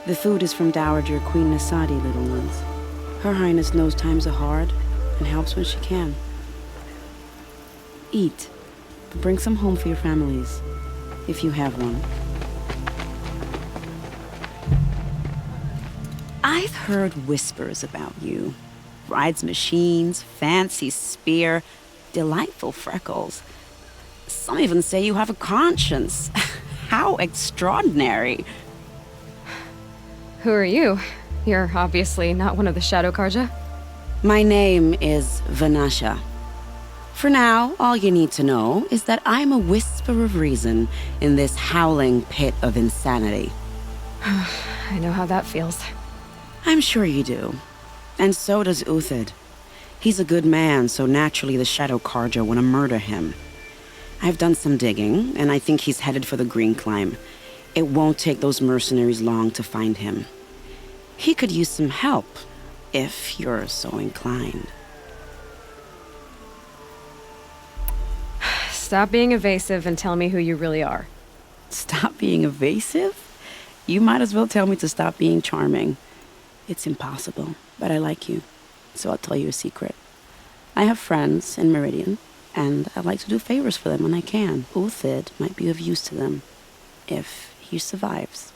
The food is from Dowager Queen Nasadi, little ones. Her Highness knows times are hard and helps when she can. Eat, but bring some home for your families, if you have one. I've heard whispers about you. Rides machines, fancy spear, delightful freckles. Some even say you have a conscience. How extraordinary. Who are you? You're obviously not one of the Shadow Karja. My name is Vanasha. For now, all you need to know is that I'm a whisper of reason in this howling pit of insanity. I know how that feels. I'm sure you do. And so does Uthid. He's a good man, so naturally the Shadow Karja want to murder him. I've done some digging, and I think he's headed for the Green Climb. It won't take those mercenaries long to find him. He could use some help, if you're so inclined. Stop being evasive and tell me who you really are. Stop being evasive? You might as well tell me to stop being charming. It's impossible, but I like you, so I'll tell you a secret. I have friends in Meridian, and I like to do favors for them when I can. Uthid might be of use to them, if he survives.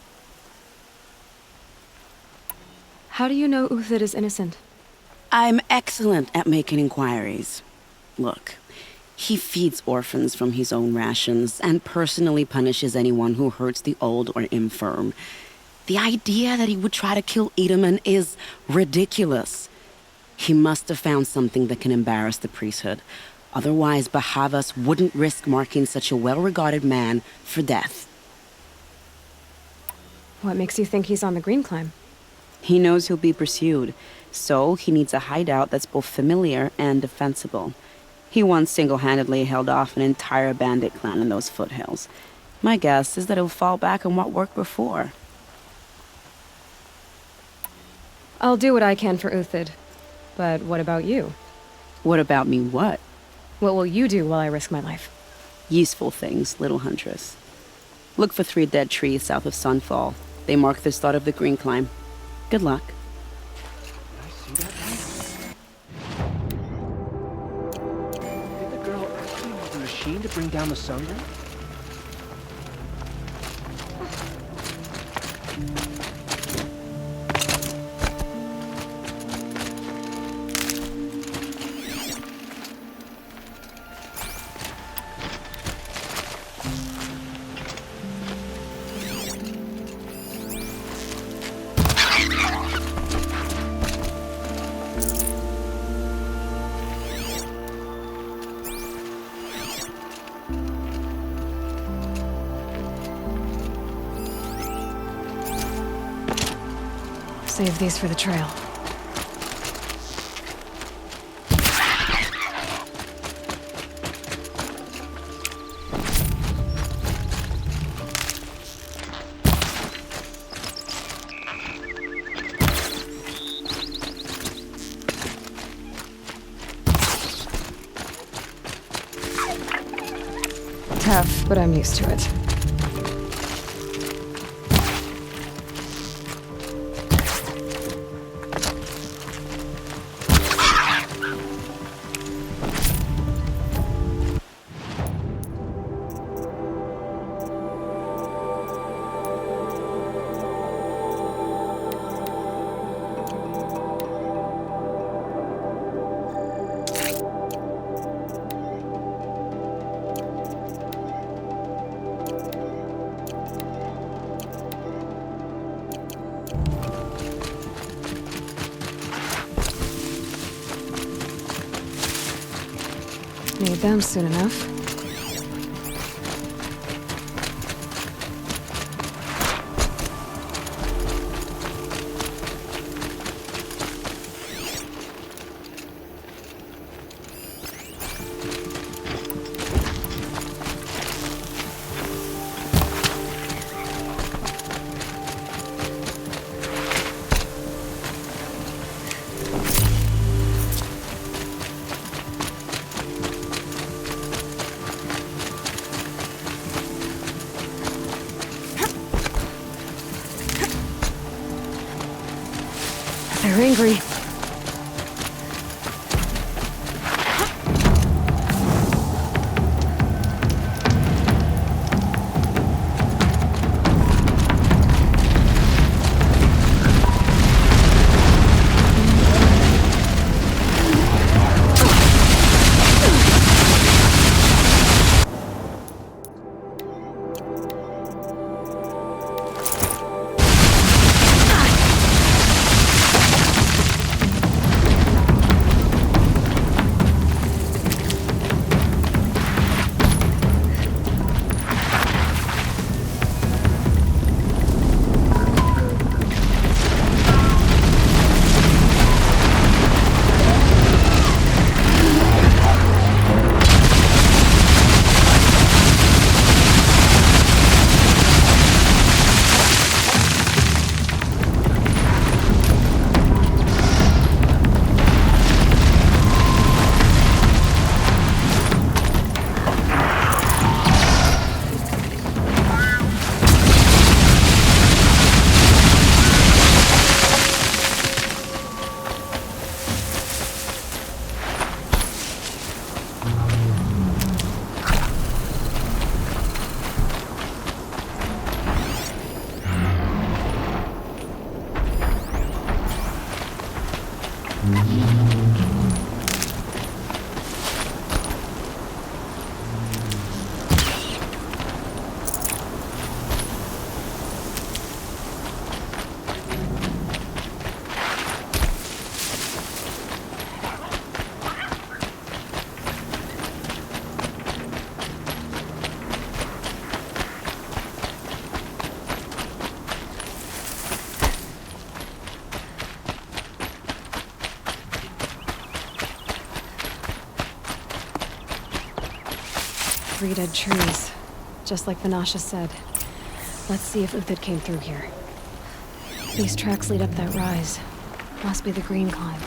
How do you know Uthid is innocent? I'm excellent at making inquiries. Look, he feeds orphans from his own rations and personally punishes anyone who hurts the old or infirm. The idea that he would try to kill Edaman is ridiculous. He must have found something that can embarrass the priesthood. Otherwise, Bahavas wouldn't risk marking such a well-regarded man for death. What makes you think he's on the Green Climb? He knows he'll be pursued, so he needs a hideout that's both familiar and defensible. He once single-handedly held off an entire bandit clan in those foothills. My guess is that he'll fall back on what worked before. I'll do what I can for Uthid. But what about you? What about me what? What will you do while I risk my life? Useful things, little huntress. Look for 3 dead trees south of Sunfall. They mark the start of the Green Climb. Good luck. Did the girl actually use a machine to bring down the sunburn? Save these for the trail. Tough, but I'm used to it. Need them soon enough. They're angry. Three dead trees, just like Vanasha said. Let's see if Uthid came through here. These tracks lead up that rise. Must be the green climb.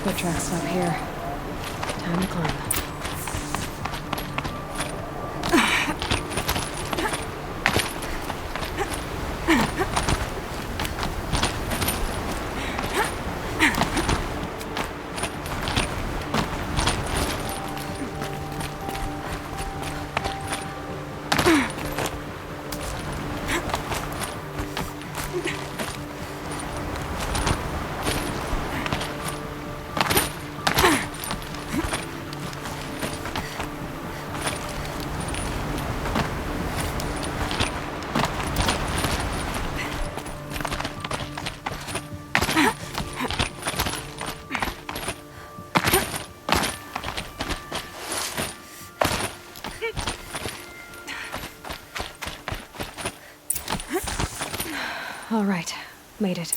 Foot tracks stop here. Time to climb. All right, made it.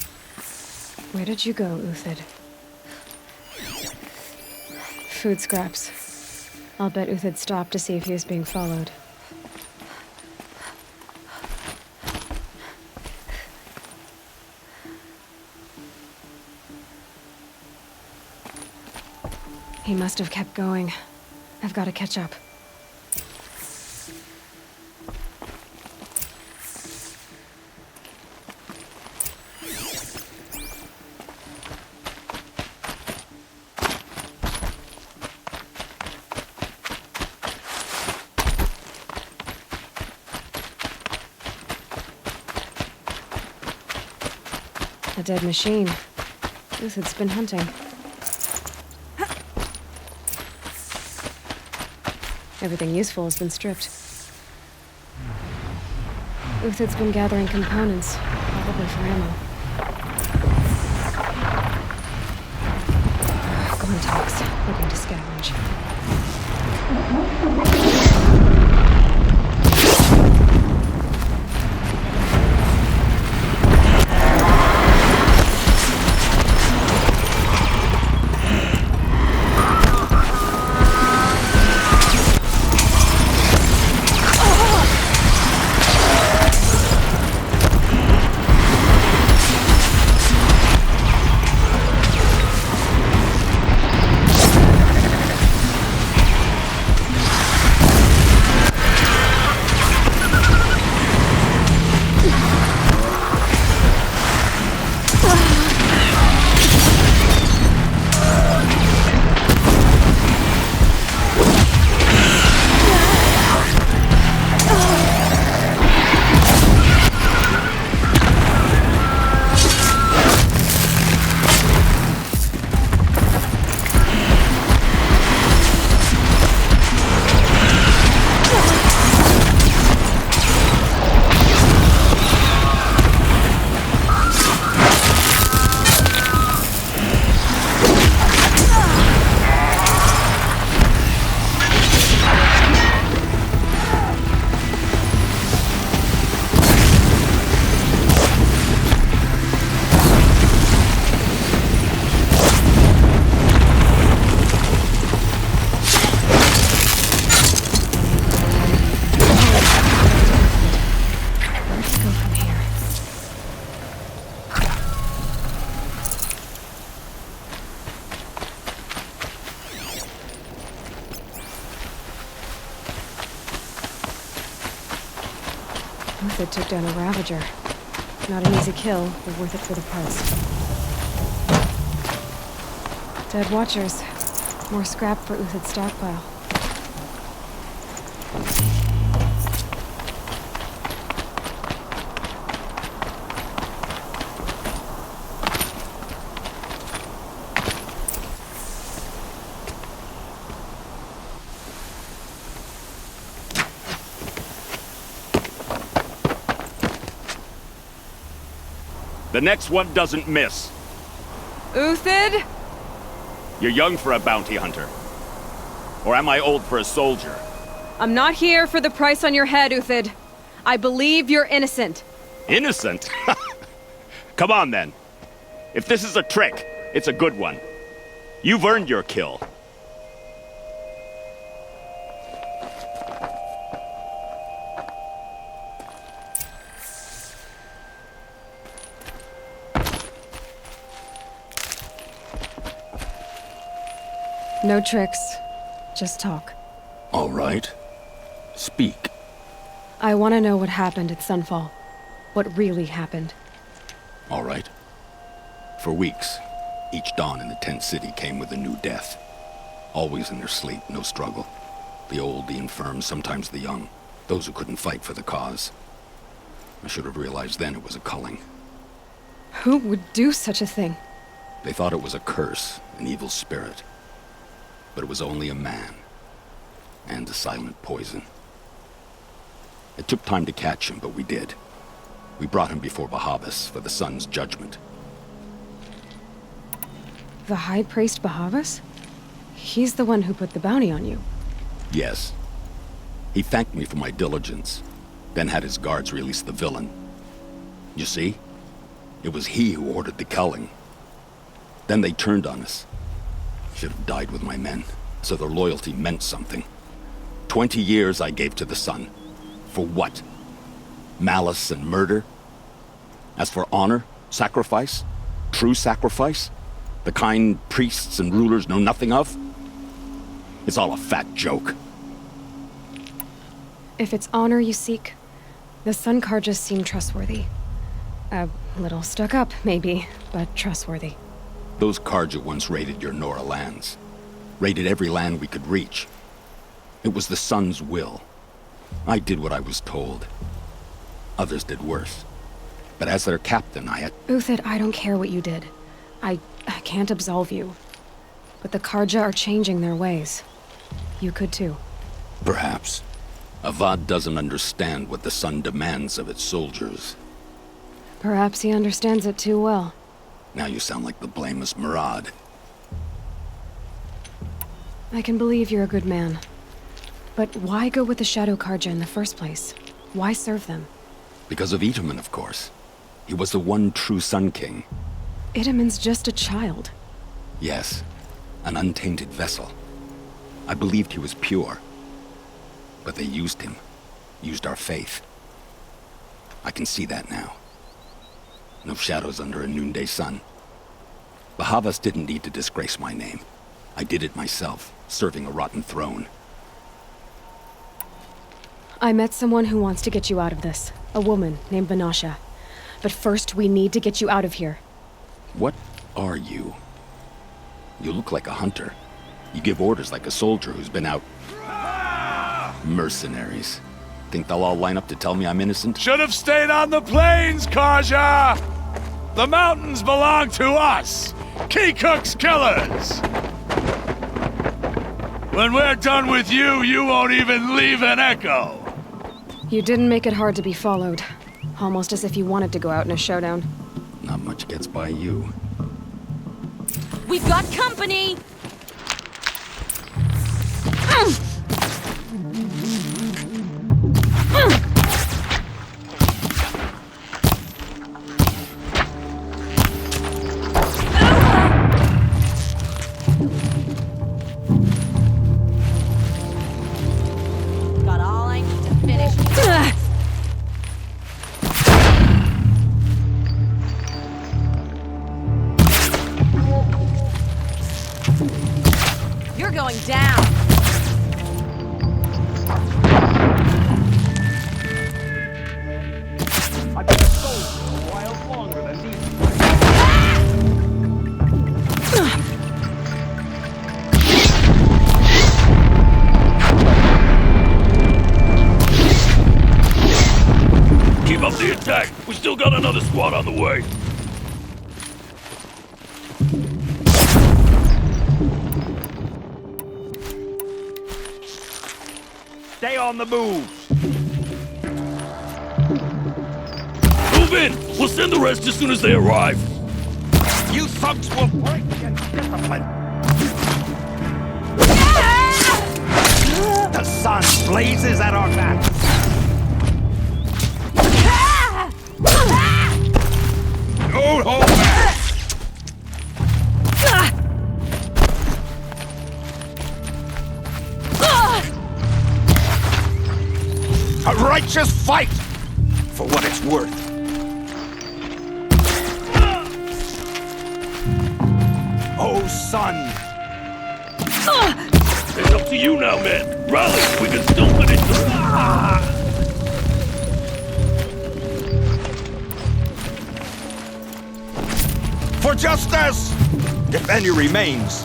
Where did you go, Uthid? Food scraps. I'll bet Uthid stopped to see if he was being followed. He must have kept going. I've got to catch up. A dead machine. Uthid's been hunting. Everything useful has been stripped. Uthid's been gathering components, probably for ammo. Contacts, looking to scavenge. Uthid took down a Ravager. Not an easy kill, but worth it for the parts. Dead Watchers. More scrap for Uthid's stockpile. The next one doesn't miss. Uthid? You're young for a bounty hunter. Or am I old for a soldier? I'm not here for the price on your head, Uthid. I believe you're innocent. Innocent? Come on, then. If this is a trick, it's a good one. You've earned your kill. No tricks. Just talk. All right. Speak. I want to know what happened at Sunfall. What really happened. All right. For weeks, each dawn in the tent city came with a new death. Always in their sleep, no struggle. The old, the infirm, sometimes the young. Those who couldn't fight for the cause. I should have realized then it was a culling. Who would do such a thing? They thought it was a curse, an evil spirit. But it was only a man. And a silent poison. It took time to catch him, but we did. We brought him before Bahavas for the sun's judgment. The High Priest Bahavas? He's the one who put the bounty on you. Yes. He thanked me for my diligence, then had his guards release the villain. You see? It was he who ordered the culling. Then they turned on us. Should have died with my men, so their loyalty meant something. 20 years I gave to the sun. For what? Malice and murder? As for honor, sacrifice, true sacrifice, the kind priests and rulers know nothing of? It's all a fat joke. If it's honor you seek, the Sun Karjas seem trustworthy. A little stuck up, maybe, but trustworthy. Those Karja once raided your Nora lands. Raided every land we could reach. It was the Sun's will. I did what I was told. Others did worse. But as their captain, I had... Uthid, I don't care what you did. I can't absolve you. But the Karja are changing their ways. You could too. Perhaps. Avad doesn't understand what the Sun demands of its soldiers. Perhaps he understands it too well. Now you sound like the blameless Murad. I can believe you're a good man. But why go with the Shadow Karja in the first place? Why serve them? Because of Itaman, of course. He was the one true Sun King. Itaman's just a child. Yes, an untainted vessel. I believed he was pure. But they used him. Used our faith. I can see that now. No shadows under a noonday sun. Bahavas didn't need to disgrace my name. I did it myself, serving a rotten throne. I met someone who wants to get you out of this. A woman named Vanasha. But first, we need to get you out of here. What are you? You look like a hunter. You give orders like a soldier who's been out... Mercenaries. Think they'll all line up to tell me I'm innocent? Should have stayed on the plains, Karja! The mountains belong to us! Keycook's killers! When we're done with you, you won't even leave an echo! You didn't make it hard to be followed. Almost as if you wanted to go out in a showdown. Not much gets by you. We've got company! Got all I need to finish. still got another squad on the way. Stay on the move. Move in! We'll send the rest as soon as they arrive. You thugs will break and discipline. The sun blazes at our backs. Don't hold back! A righteous fight, for what it's worth. Oh, son. It's up to you now, man. Rally, we can still finish the... For justice, if any remains.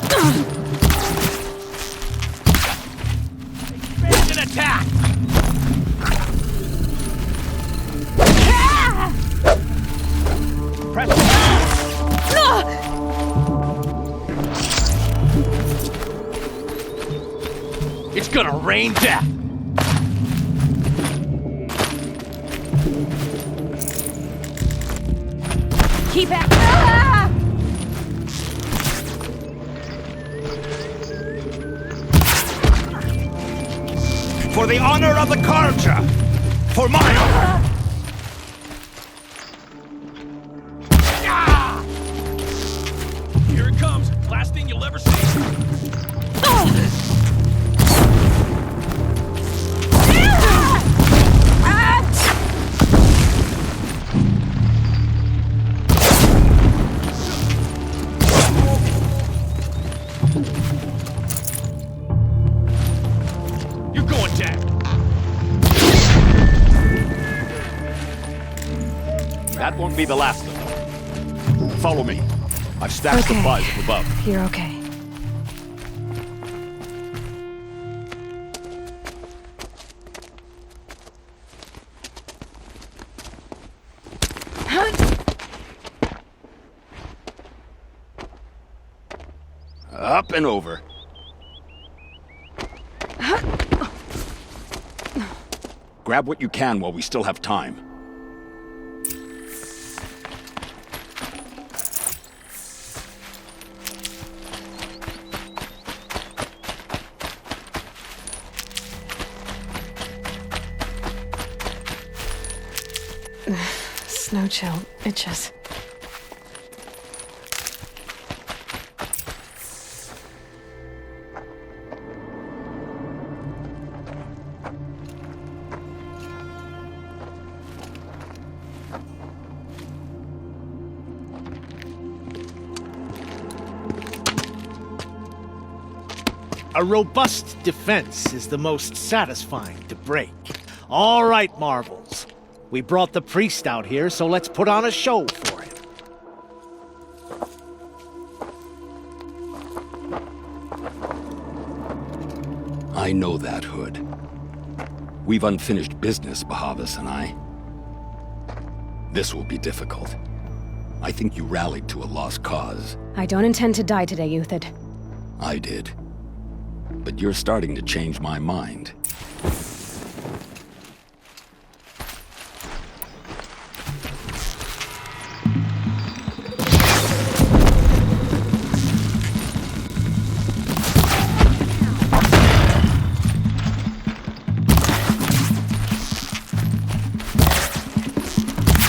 Expect an attack. Press. It's gonna rain death. Keep it. For the honor of the Karja. For my honor. Here it comes. Last thing you'll ever see. You're going down. That won't be the last of them. Follow me. I've stacked Okay. supplies up above. You're okay. Up and over. Grab what you can while we still have time. Snow chill. Itches. A robust defense is the most satisfying to break. All right, Marvels. We brought the priest out here, so let's put on a show for him. I know that, Hood. We've unfinished business, Bahavas and I. This will be difficult. I think you rallied to a lost cause. I don't intend to die today, Euthyd. I did. But you're starting to change my mind.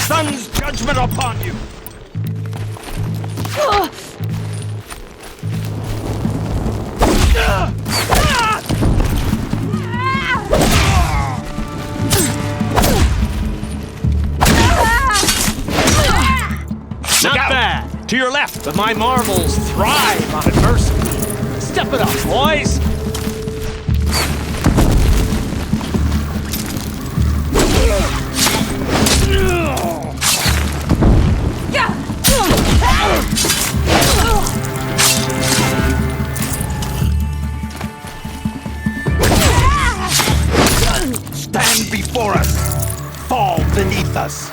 Sun's judgment upon you. Not bad. To your left. But my marvels thrive on adversity. Step it up, boys. Stand before us. Fall beneath us.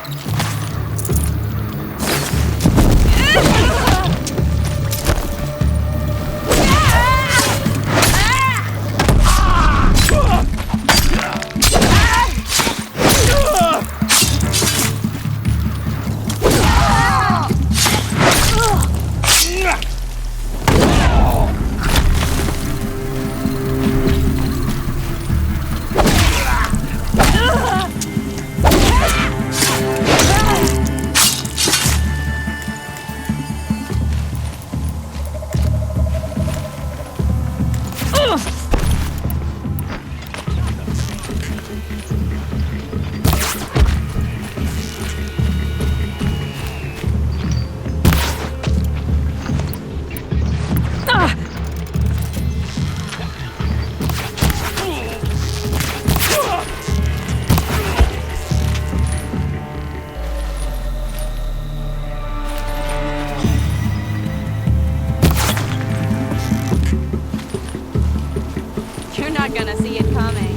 not gonna see it coming.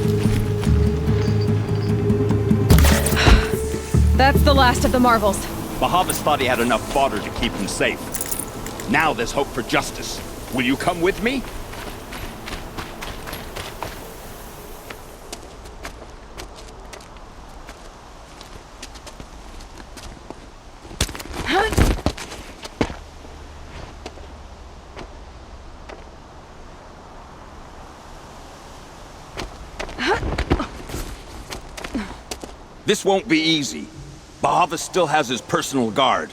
That's the last of the marvels. Bahavas thought he had enough fodder to keep him safe. Now there's hope for justice. Will you come with me? This won't be easy. Bahavas still has his personal guard.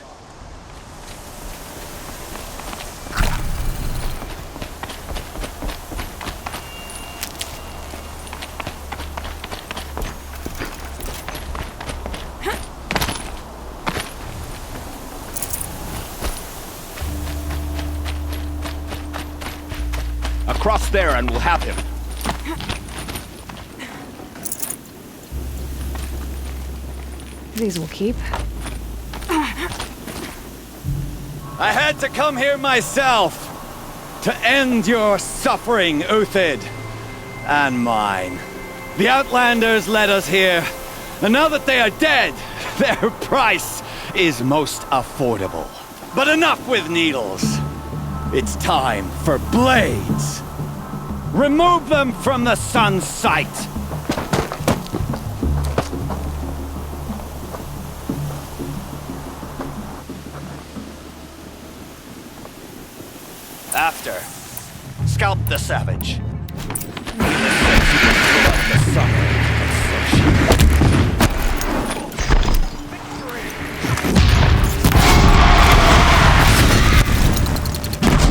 Across there and we'll have him. These will keep. I had to come here myself to end your suffering, Uthid, and mine. The Outlanders led us here, and now that they are dead, their price is most affordable. But enough with needles. It's time for blades. Remove them from the sun's sight. After, scalp the savage.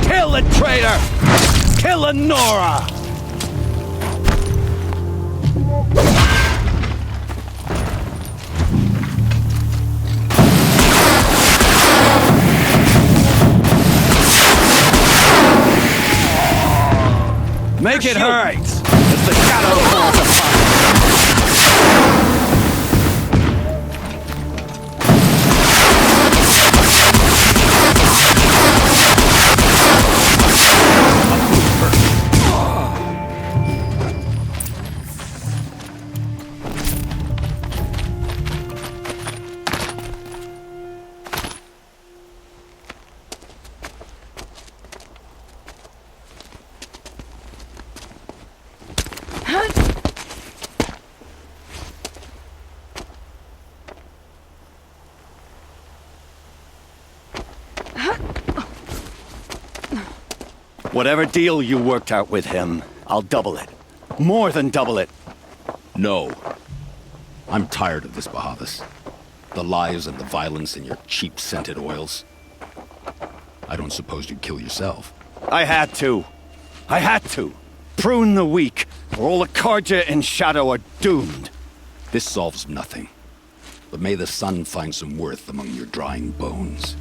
Kill the traitor! Kill a Nora! Make it hurt! As the shadow falls apart! Whatever deal you worked out with him, I'll double it. More than double it. No. I'm tired of this, Bahavas. The lies and the violence and your cheap scented oils. I don't suppose you'd kill yourself. I had to. I had to. Prune the weak, or all the Karja in Shadow are doomed. This solves nothing. But may the sun find some worth among your drying bones.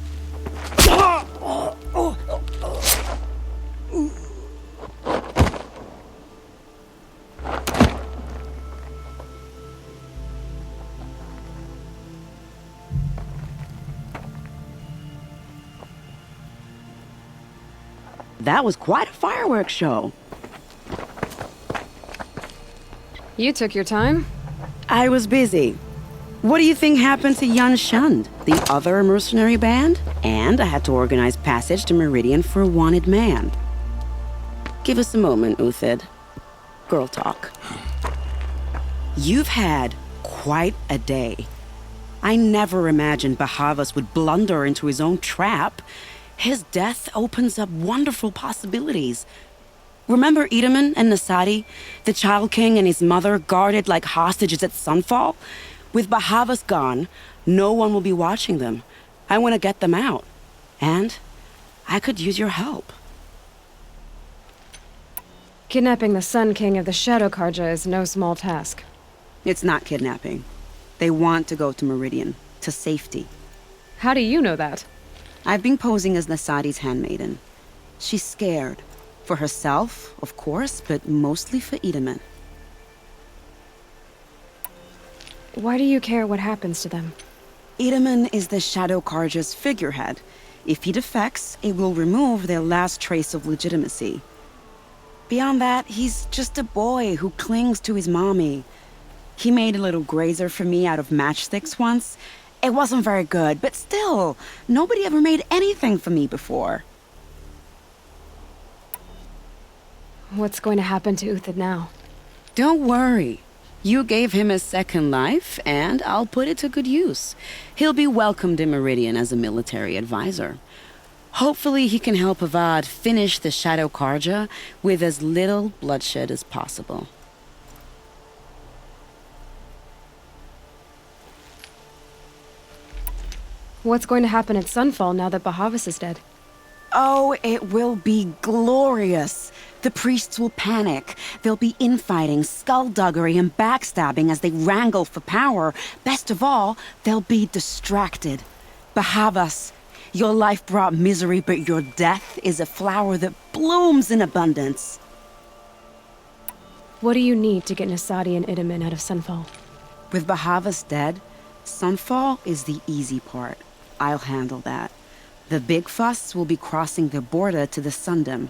That was quite a fireworks show. You took your time? I was busy. What do you think happened to Yun Shund, the other mercenary band? And I had to organize passage to Meridian for a wanted man. Give us a moment, Uthid. Girl talk. You've had quite a day. I never imagined Bahavas would blunder into his own trap. His death opens up wonderful possibilities. Remember Edaman and Nasadi, the Child King and his mother guarded like hostages at sunfall? With Bahavas gone, no one will be watching them. I want to get them out. And I could use your help. Kidnapping the Sun King of the Shadow Karja is no small task. It's not kidnapping. They want to go to Meridian, to safety. How do you know that? I've been posing as Nasadi's handmaiden. She's scared. For herself, of course, but mostly for Edaman. Why do you care what happens to them? Edaman is the Shadow Karja's figurehead. If he defects, it will remove their last trace of legitimacy. Beyond that, he's just a boy who clings to his mommy. He made a little grazer for me out of matchsticks once. It wasn't very good, but still, nobody ever made anything for me before. What's going to happen to Uthid now? Don't worry. You gave him a second life, and I'll put it to good use. He'll be welcomed in Meridian as a military advisor. Hopefully he can help Avad finish the Shadow Karja with as little bloodshed as possible. What's going to happen at Sunfall now that Bahavas is dead? Oh, it will be glorious. The priests will panic. There'll be infighting, skullduggery, and backstabbing as they wrangle for power. Best of all, they'll be distracted. Bahavas, your life brought misery, but your death is a flower that blooms in abundance. What do you need to get Nasadi and Idaman out of Sunfall? With Bahavas dead, Sunfall is the easy part. I'll handle that. The big fuss will be crossing the border to the Sundom.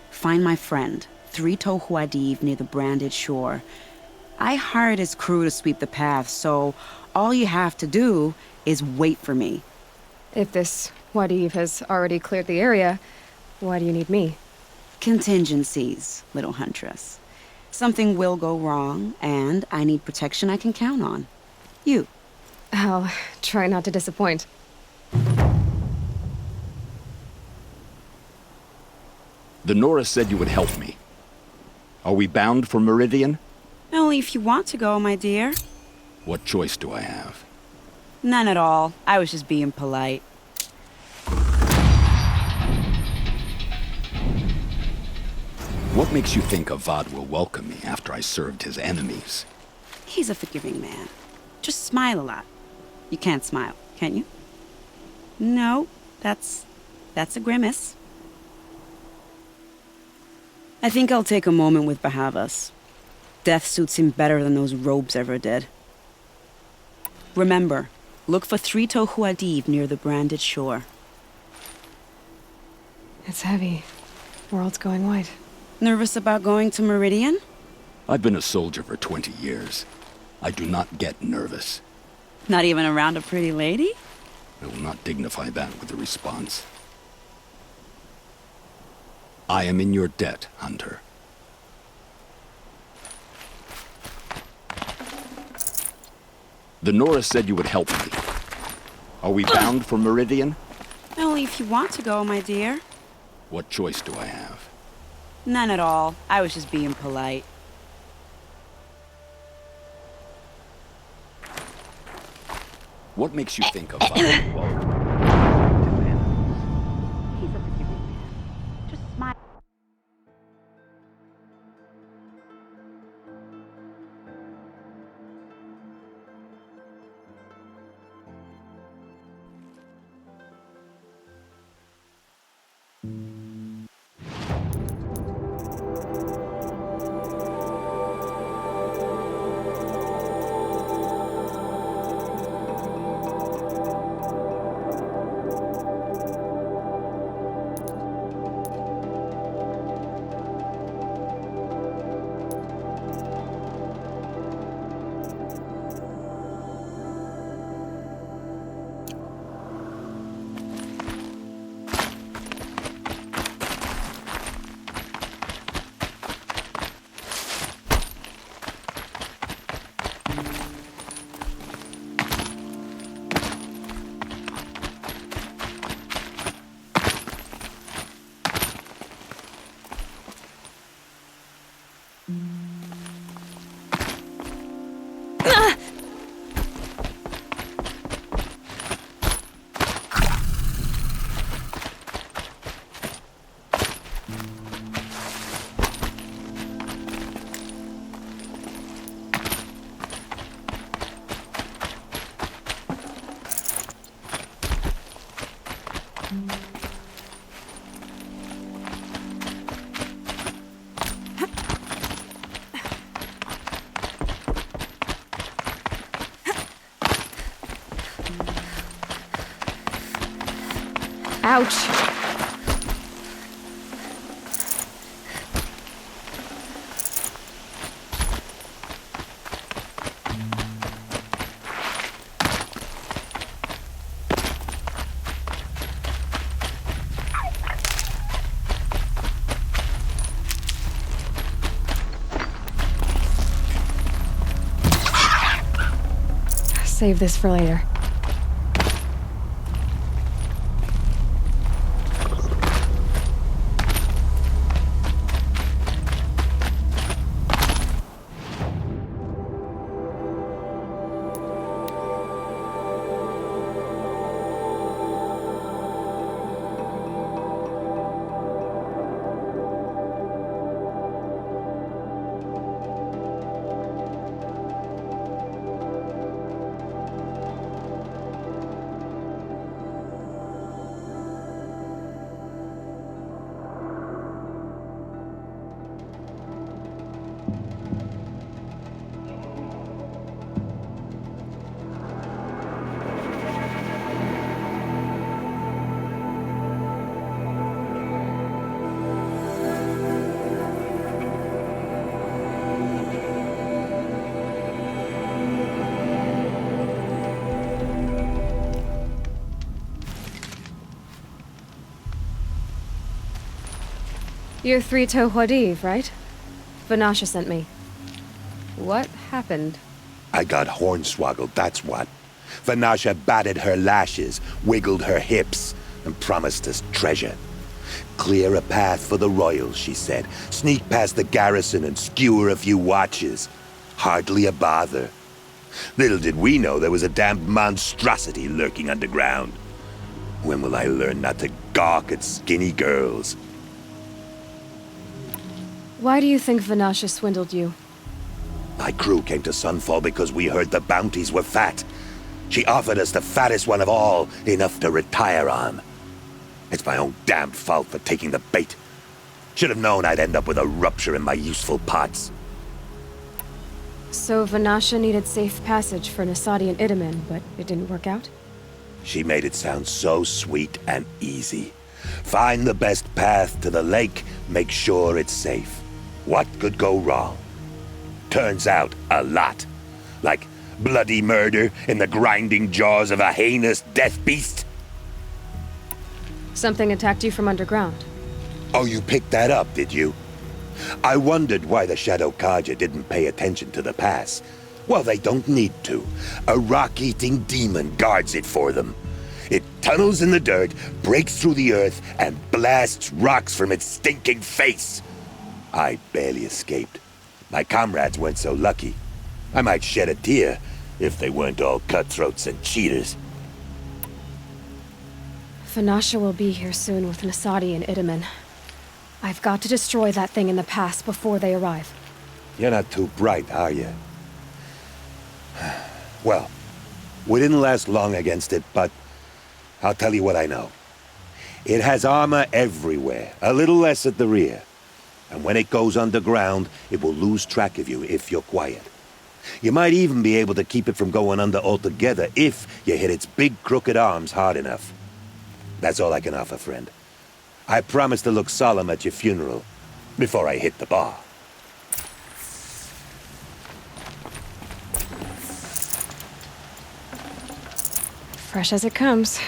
Find my friend, 3 Tohuadiv near the branded shore. I hired his crew to sweep the path, so all you have to do is wait for me. If this Wadiv has already cleared the area, why do you need me? Contingencies, little huntress. Something will go wrong, and I need protection I can count on. You. I'll try not to disappoint. The Nora said you would help me. Are we bound for Meridian? Only if you want to go, my dear. What choice do I have? None at all. I was just being polite. What makes you think Avad will welcome me after I served his enemies? He's a forgiving man. Just smile a lot. You can't smile, can you? No, that's a grimace. I think I'll take a moment with Bahavas. Death suits him better than those robes ever did. Remember, look for 3 Tohuadiv near the branded shore. It's heavy. World's going white. Nervous about going to Meridian? I've been a soldier for 20 years. I do not get nervous. Not even around a pretty lady? I will not dignify that with a response. I am in your debt, Hunter. The Nora said you would help me. Are we bound for Meridian? Only if you want to go, my dear. What choice do I have? None at all. I was just being polite. What makes you think of Avad? He's a forgiving man. Just smile. Ouch! save this for later. You're Three-Toe Huadiv, right? Vanasha sent me. What happened? I got hornswoggled, that's what. Vanasha batted her lashes, wiggled her hips, and promised us treasure. Clear a path for the royals, she said. Sneak past the garrison and skewer a few watches. Hardly a bother. Little did we know there was a damned monstrosity lurking underground. When will I learn not to gawk at skinny girls? Why do you think Vanasha swindled you? My crew came to Sunfall because we heard the bounties were fat. She offered us the fattest one of all, enough to retire on. It's my own damned fault for taking the bait. Should have known I'd end up with a rupture in my useful parts. So Vanasha needed safe passage for Nasadi and Itamen, but it didn't work out? She made it sound so sweet and easy. Find the best path to the lake, make sure it's safe. What could go wrong? Turns out, a lot. Like bloody murder in the grinding jaws of a heinous death beast. Something attacked you from underground. Oh, you picked that up, did you? I wondered why the Shadow Kaja didn't pay attention to the pass. Well, they don't need to. A rock-eating demon guards it for them. It tunnels in the dirt, breaks through the earth, and blasts rocks from its stinking face. I barely escaped. My comrades weren't so lucky. I might shed a tear if they weren't all cutthroats and cheaters. Vanasha will be here soon with Nasadi and Itamen. I've got to destroy that thing in the pass before they arrive. You're not too bright, are you? Well, we didn't last long against it, but I'll tell you what I know. It has armor everywhere, a little less at the rear. And when it goes underground, it will lose track of you if you're quiet. You might even be able to keep it from going under altogether if you hit its big crooked arms hard enough. That's all I can offer, friend. I promise to look solemn at your funeral before I hit the bar. Fresh as it comes.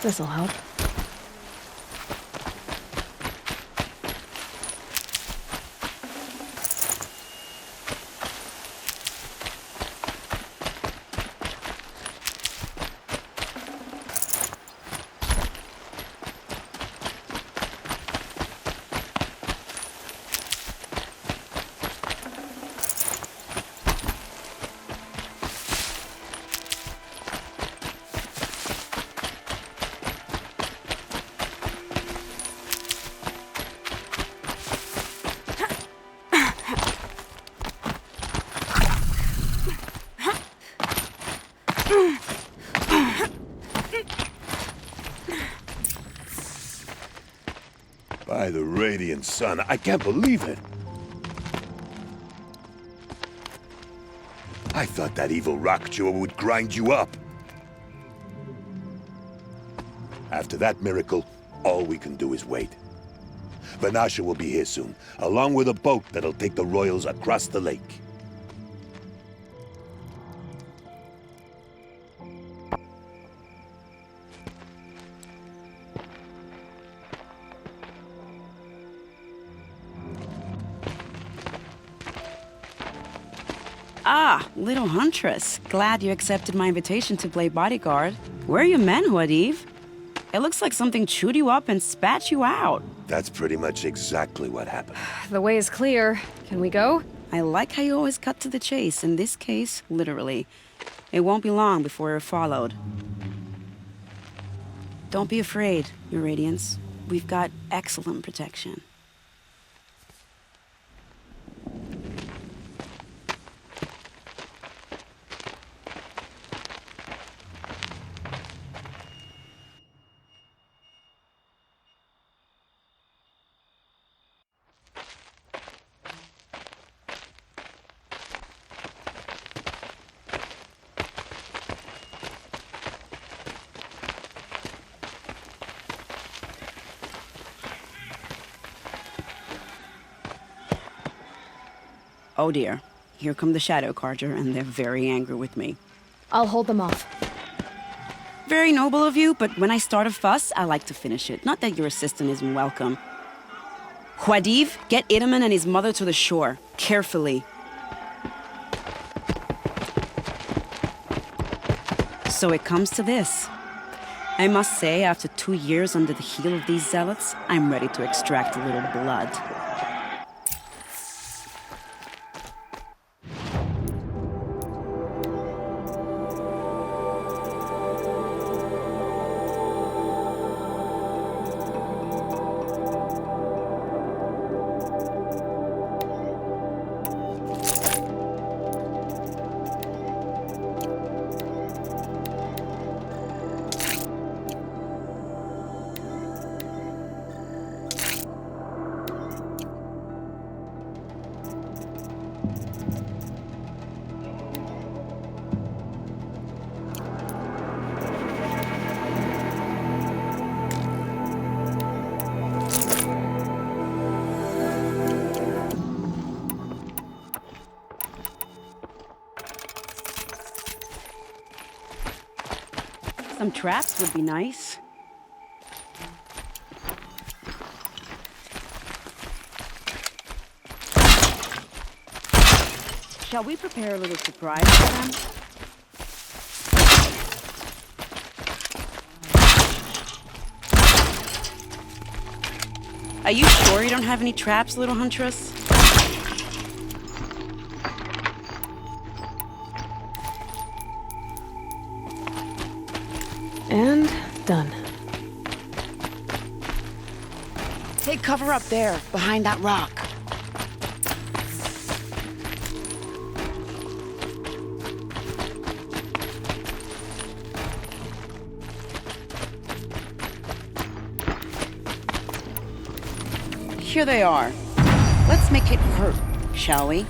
This'll help. By the radiant sun, I can't believe it. I thought that evil rock jaw would grind you up. After that miracle, all we can do is wait. Vanasha will be here soon, along with a boat that'll take the royals across the lake. Ah, little huntress. Glad you accepted my invitation to play bodyguard. Where are your men, Huadiv? It looks like something chewed you up and spat you out. That's pretty much exactly what happened. The way is clear. Can we go? I like how you always cut to the chase. In this case, literally. It won't be long before we're followed. Don't be afraid, Your Radiance. We've got excellent protection. Oh dear, here come the Shadow Carja, and they're very angry with me. I'll hold them off. Very noble of you, but when I start a fuss, I like to finish it. Not that your assistant isn't welcome. Huadiv, get Itaman and his mother to the shore. Carefully. So it comes to this. I must say, after 2 years under the heel of these zealots, I'm ready to extract a little blood. Some traps would be nice. Shall we prepare a little surprise for them? Are you sure you don't have any traps, little huntress? And done. Take cover up there, behind that rock. Here they are. Let's make it hurt, shall we?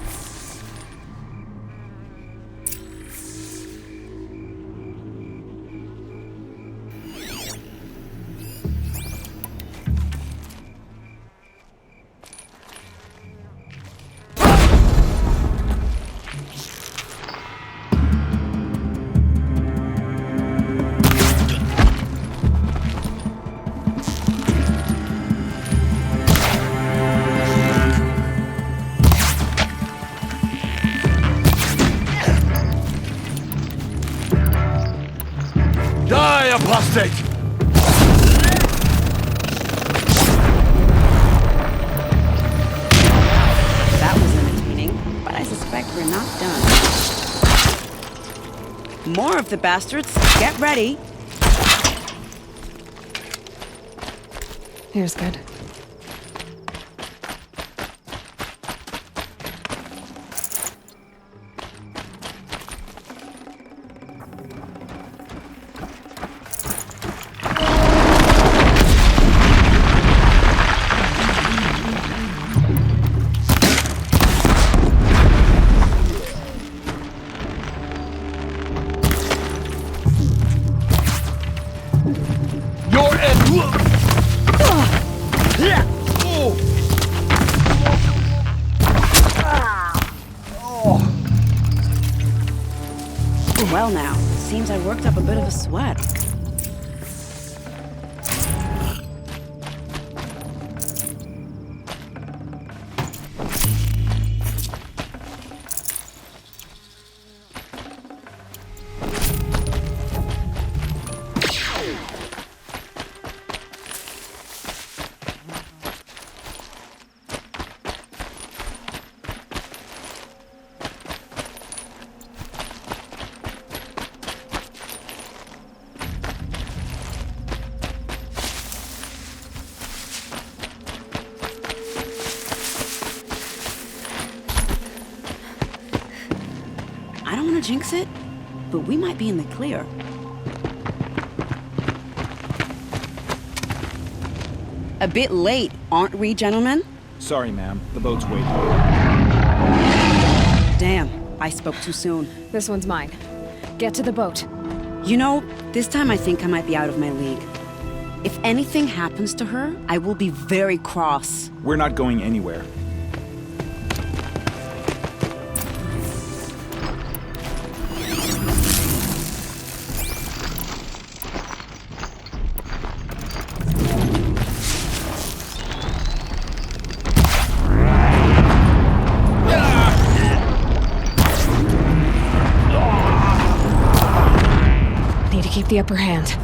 conveyor busted! That was entertaining, but I suspect we're not done. More of the bastards. Get ready. Here's good. Well now, seems I worked up a bit of a sweat. I don't want to jinx it, but we might be in the clear. A bit late, aren't we, gentlemen? Sorry, ma'am. The boat's waiting. Damn, I spoke too soon. This one's mine. Get to the boat. You know, this time I think I might be out of my league. If anything happens to her, I will be very cross. We're not going anywhere. Need to keep the upper hand.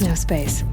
No space.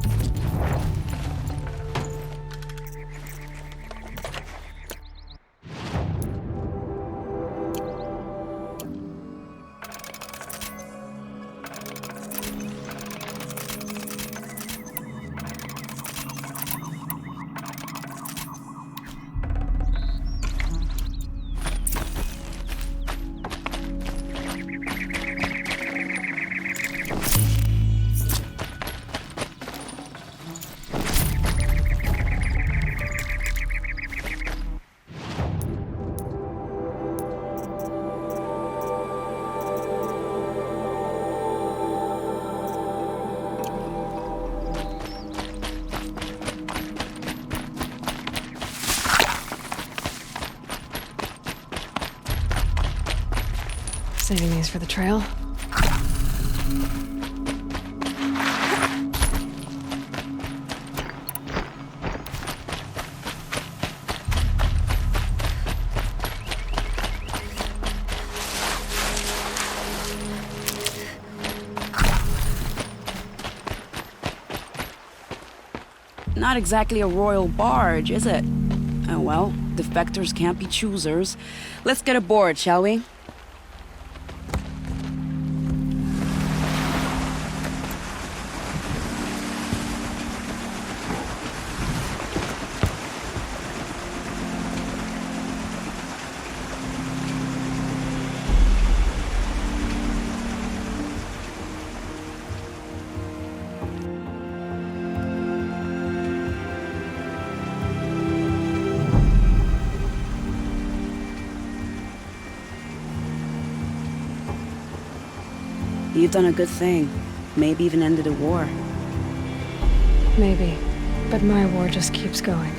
Saving these for the trail. Not exactly a royal barge, is it? Oh well, defectors can't be choosers. Let's get aboard, shall we? You've done a good thing. Maybe even ended a war. Maybe. But my war just keeps going.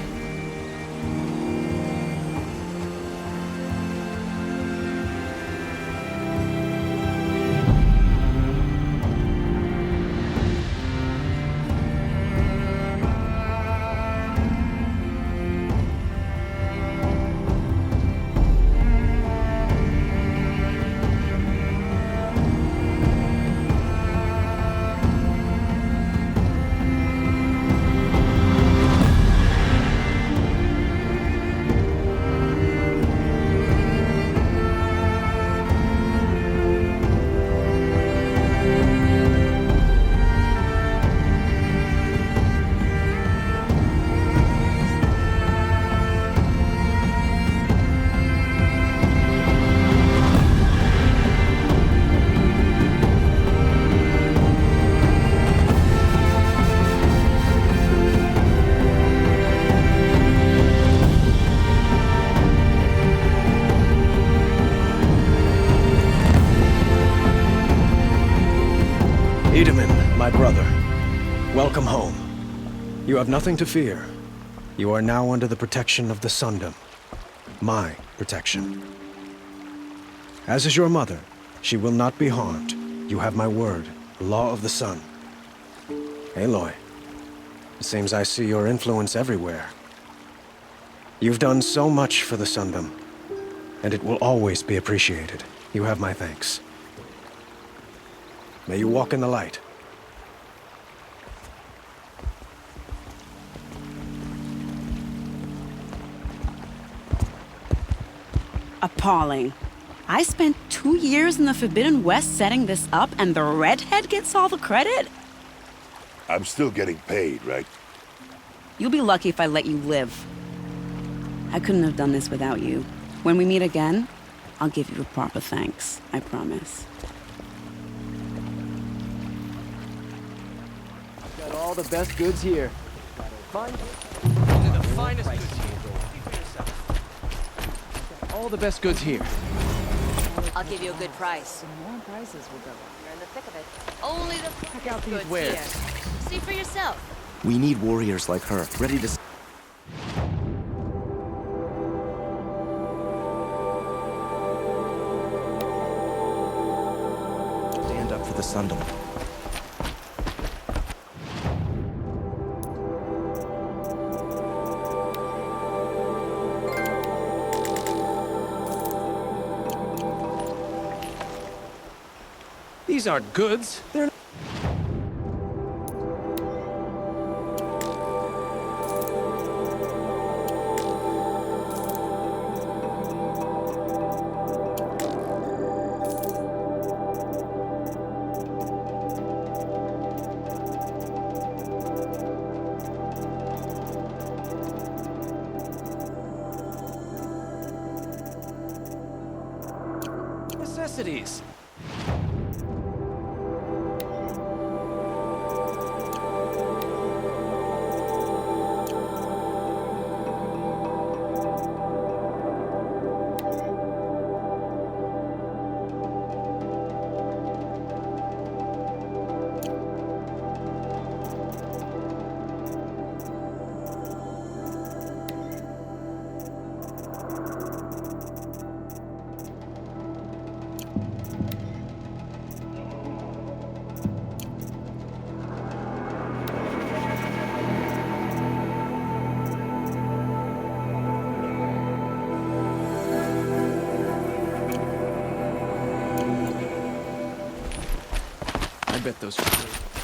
My brother, welcome home. You have nothing to fear. You are now under the protection of the Sundom. My protection. As is your mother, she will not be harmed. You have my word, the law of the sun. Aloy, it seems I see your influence everywhere. You've done so much for the Sundom, and it will always be appreciated. You have my thanks. May you walk in the light. Appalling. I spent 2 years in the Forbidden West setting this up, and the redhead gets all the credit? I'm still getting paid, right? You'll be lucky if I let you live. I couldn't have done this without you. When we meet again, I'll give you a proper thanks. I promise. Got all the best goods here. The finest goods here. All the best goods here. I'll give you a good price. More prices will go up. You're in the thick of it. Only the Check out these goods wares. here. See for yourself. We need warriors like her, ready to... stand up for the Sundom. These aren't goods. They're... atrocities. I bet those are good.